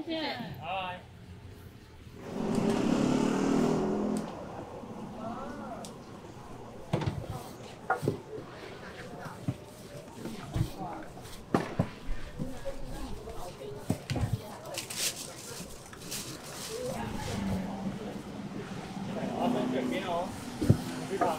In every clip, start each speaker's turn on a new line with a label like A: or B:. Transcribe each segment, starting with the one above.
A: 谢谢，拜拜。好，先卷边哦，去吧。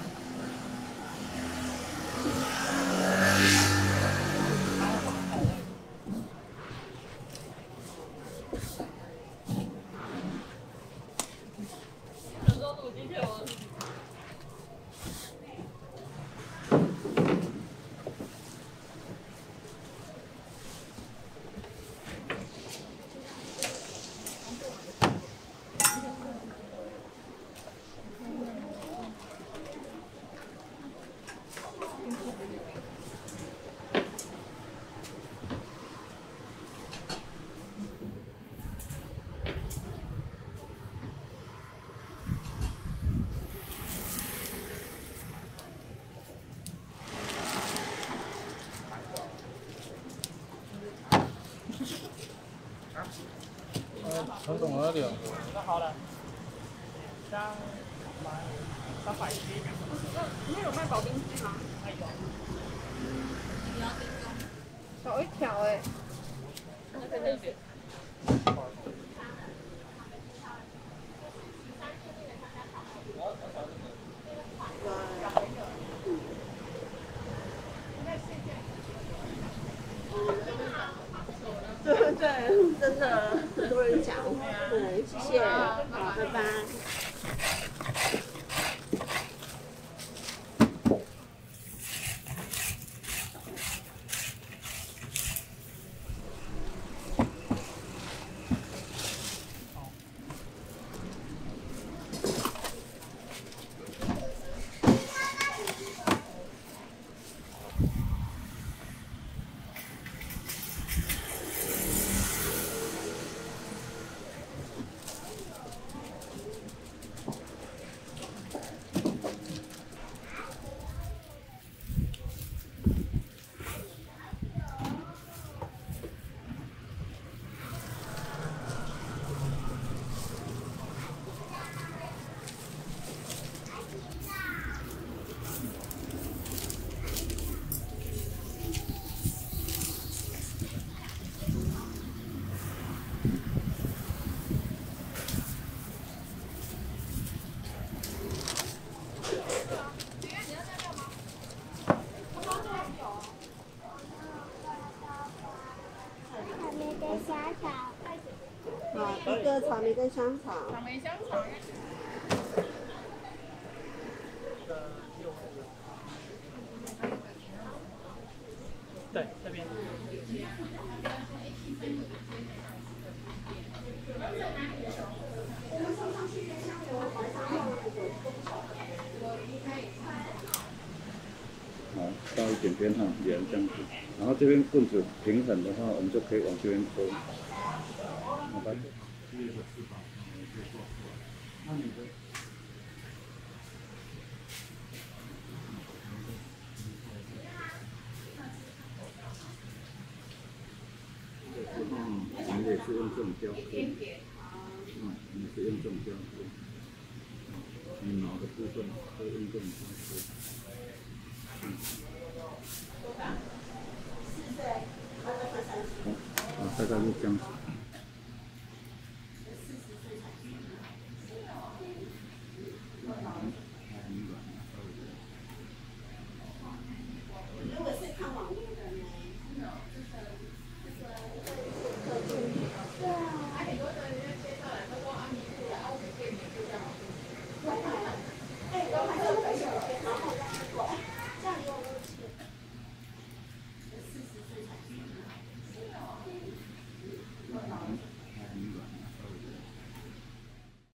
B: 传统的两个。
A: 那好了，300、370。
C: 你有卖保冰机吗？
A: 有。
C: 少一条哎。
A: 在那边。
C: 对对，真的很多人讲，对，谢谢，好，拜拜。一个草莓跟香草。
D: 草莓香肠。
A: 对，这边。
B: 好，到一点边哈，连这样子。然后这边棍子平衡的话，我们就可以往这边勾。好吧。那你的。我们也是用这种雕刻。你是用这种雕刻。羽毛的部分都用这种方式。大概是这样子。